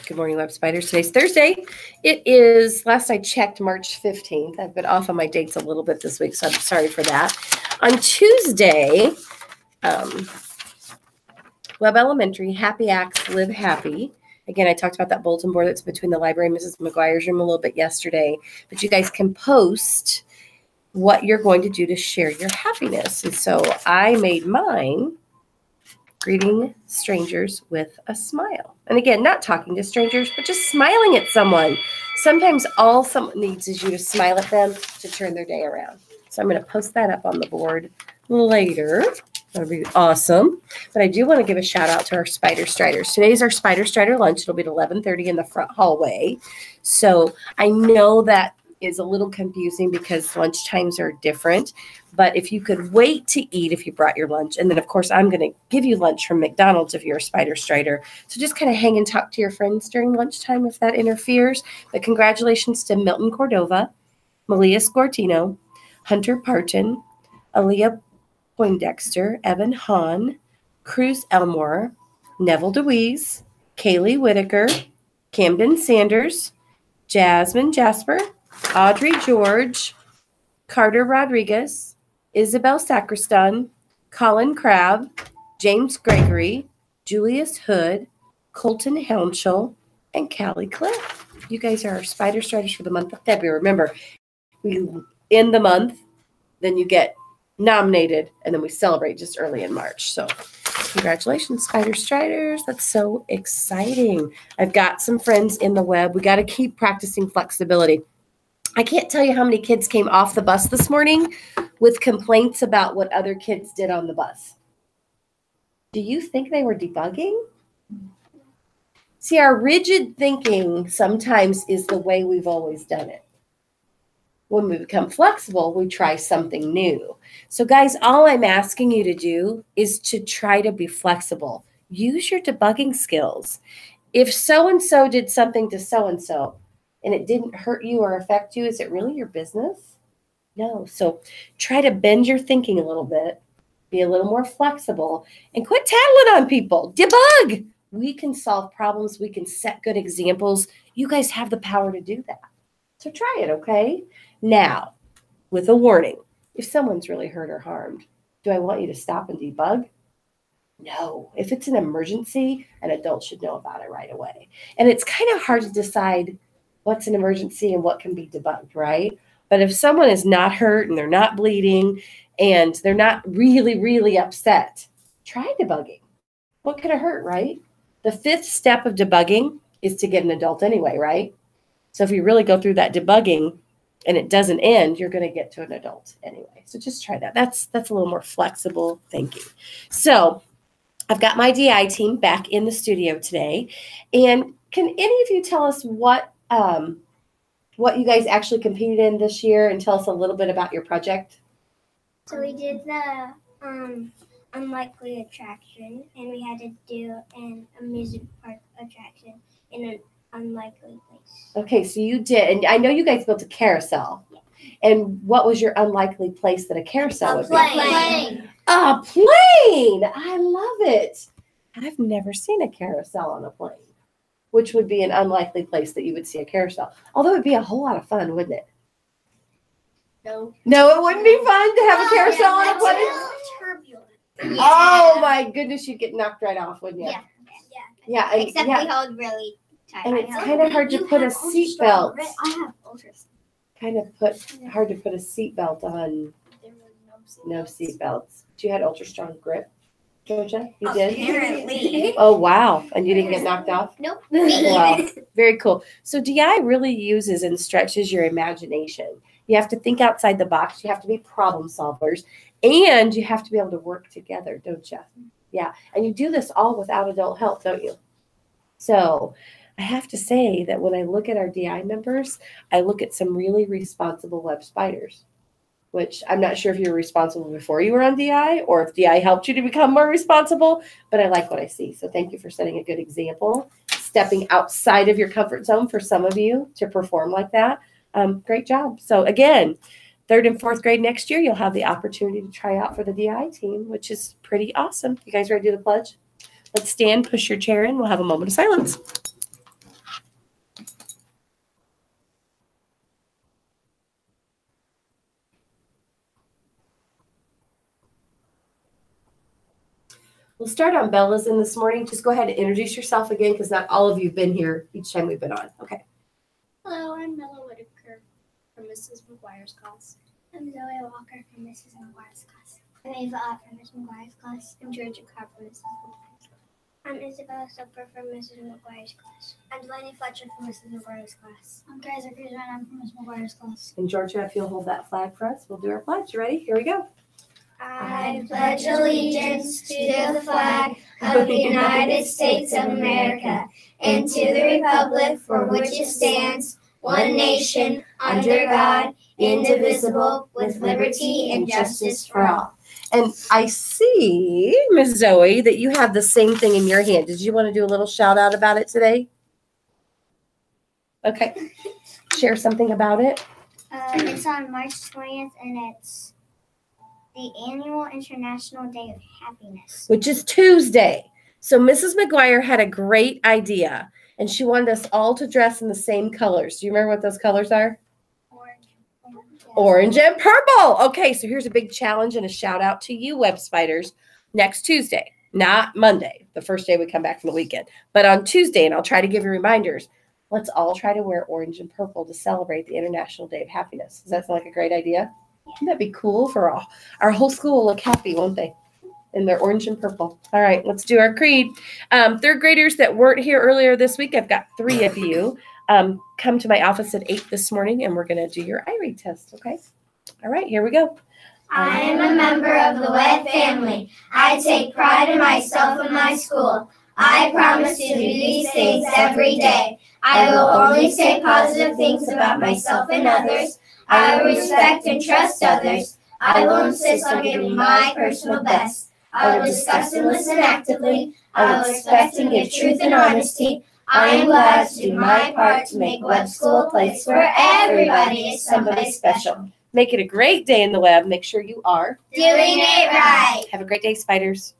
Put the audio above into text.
Good morning, Web Spiders. Today's Thursday. It is, last I checked, March 15th. I've been off on my dates a little bit this week, so I'm sorry for that. On Tuesday, Web Elementary, Happy Acts, Live Happy. Again, I talked about that bulletin board that's between the library and Mrs. McGuire's room a little bit yesterday. But you guys can post what you're going to do to share your happiness. And so I made mine greeting strangers with a smile. And again, not talking to strangers, but just smiling at someone. Sometimes all someone needs is you to smile at them to turn their day around. So I'm going to post that up on the board later. That'll be awesome. But I do want to give a shout out to our Spider Striders. Today's our Spider Strider lunch. It'll be at 11:30 in the front hallway. So I know that is a little confusing because lunch times are different. But if you could wait to eat if you brought your lunch, and then of course I'm going to give you lunch from McDonald's if you're a Spider Strider. So just kind of hang and talk to your friends during lunchtime if that interferes. But congratulations to Milton Cordova, Malia Scortino, Hunter Parton, Aaliyah Poindexter, Evan Hahn, Cruz Elmore, Neville DeWeese, Kaylee Whitaker, Camden Sanders, Jasmine Jasper, Audrey George, Carter Rodriguez, Isabel Sacristan, Colin Crabb, James Gregory, Julius Hood, Colton Helmschel, and Callie Cliff. You guys are our Spider Striders for the month of February. Remember, we end the month, then you get nominated, and then we celebrate just early in March. So congratulations, Spider Striders. That's so exciting. I've got some friends in the web. We got to keep practicing flexibility. I can't tell you how many kids came off the bus this morning with complaints about what other kids did on the bus. Do you think they were debugging? See, our rigid thinking sometimes is the way we've always done it. When we become flexible, we try something new. So guys, all I'm asking you to do is to try to be flexible. Use your debugging skills. If so-and-so did something to so-and-so and it didn't hurt you or affect you, is it really your business? No. So try to bend your thinking a little bit, be a little more flexible, and quit tattling on people. Debug. We can solve problems. We can set good examples. You guys have the power to do that. So try it, okay? Now, with a warning, if someone's really hurt or harmed, do I want you to stop and debug? No. If it's an emergency, an adult should know about it right away. And it's kind of hard to decide what's an emergency and what can be debugged, right? But if someone is not hurt and they're not bleeding and they're not really, really upset, try debugging. What could have hurt, right? The fifth step of debugging is to get an adult anyway, right? So if you really go through that debugging and it doesn't end, you're going to get to an adult anyway. So just try that. That's a little more flexible thinking. So I've got my DI team back in the studio today. And can any of you tell us what you guys actually competed in this year and tell us a little bit about your project? So we did the unlikely attraction, and we had to do an amusement park attraction in an unlikely place. Okay, so you did, and I know you guys built a carousel. Yeah. And what was your unlikely place that a carousel would be? A plane. A plane! I love it. I've never seen a carousel on a plane, which would be an unlikely place that you would see a carousel. Although it would be a whole lot of fun, wouldn't it? No. No, it wouldn't be fun to have a carousel on a plane? Turbulent. Oh my goodness, you'd get knocked right off, wouldn't you? Yeah. And, Except we hold really tight. And it's kind of hard to put a seatbelt. I have ultrasound. Hard to put a seatbelt on. There were No seatbelts. But you had ultra strong grip, Georgia? You did? Apparently. Oh, wow. And you didn't get knocked off? Nope. Wow. Very cool. So DI really uses and stretches your imagination. You have to think outside the box. You have to be problem solvers. And you have to be able to work together, don't you? Yeah. And you do this all without adult help, don't you? So I have to say that when I look at our DI members, I look at some really responsible web spiders, which I'm not sure if you were responsible before you were on DI or if DI helped you to become more responsible, but I like what I see. So thank you for setting a good example, stepping outside of your comfort zone for some of you to perform like that. Great job. So again, 3rd and 4th grade next year, you'll have the opportunity to try out for the DI team, which is pretty awesome. You guys ready to do the pledge? Let's stand, push your chair in. We'll have a moment of silence. We'll start on Bella's in this morning. Just go ahead and introduce yourself again because not all of you have been here each time we've been on. Okay. Hello, I'm Bella Whitaker from Mrs. McGuire's class. I'm Zoe Walker from Mrs. McGuire's class. I'm Ava Ott from Mrs. McGuire's class. I'm Georgia Cobb from Mrs. McGuire's class. I'm Isabella Soper from Mrs. McGuire's class. I'm Delaney Fletcher from Mrs. McGuire's class. I'm Kaiser Cruz and I'm from Mrs. McGuire's class. And Georgia, if you'll hold that flag for us, we'll do our pledge. You ready? Here we go. I pledge allegiance to the flag of the United States of America and to the republic for which it stands, one nation, under God, indivisible, with liberty and justice for all. And I see, Miss Zoe, that you have the same thing in your hand. Did you want to do a little shout out about it today? Okay. Share something about it. It's on March 20th and it's the annual International Day of Happiness. Which is Tuesday. So Mrs. McGuire had a great idea, and she wanted us all to dress in the same colors. Do you remember what those colors are? Orange and purple. Okay, so here's a big challenge and a shout out to you, Web Spiders, next Tuesday, not Monday, the first day we come back from the weekend, but on Tuesday, and I'll try to give you reminders. Let's all try to wear orange and purple to celebrate the International Day of Happiness. Does that sound like a great idea? Wouldn't that be cool for all? Our whole school will look happy, won't they? In their orange and purple. All right, let's do our creed. Third graders that weren't here earlier this week, I've got 3 of you. Come to my office at 8 this morning, and we're going to do your iRead test, okay? All right, here we go. I am a member of the Webb family. I take pride in myself and my school. I promise to do these things every day. I will only say positive things about myself and others. I will respect and trust others. I will insist on giving my personal best. I will discuss and listen actively. I will respect and give truth and honesty. I am glad to do my part to make Webb School a place where everybody is somebody special. Make it a great day in the Web. Make sure you are Doing it right. Have a great day, Spiders.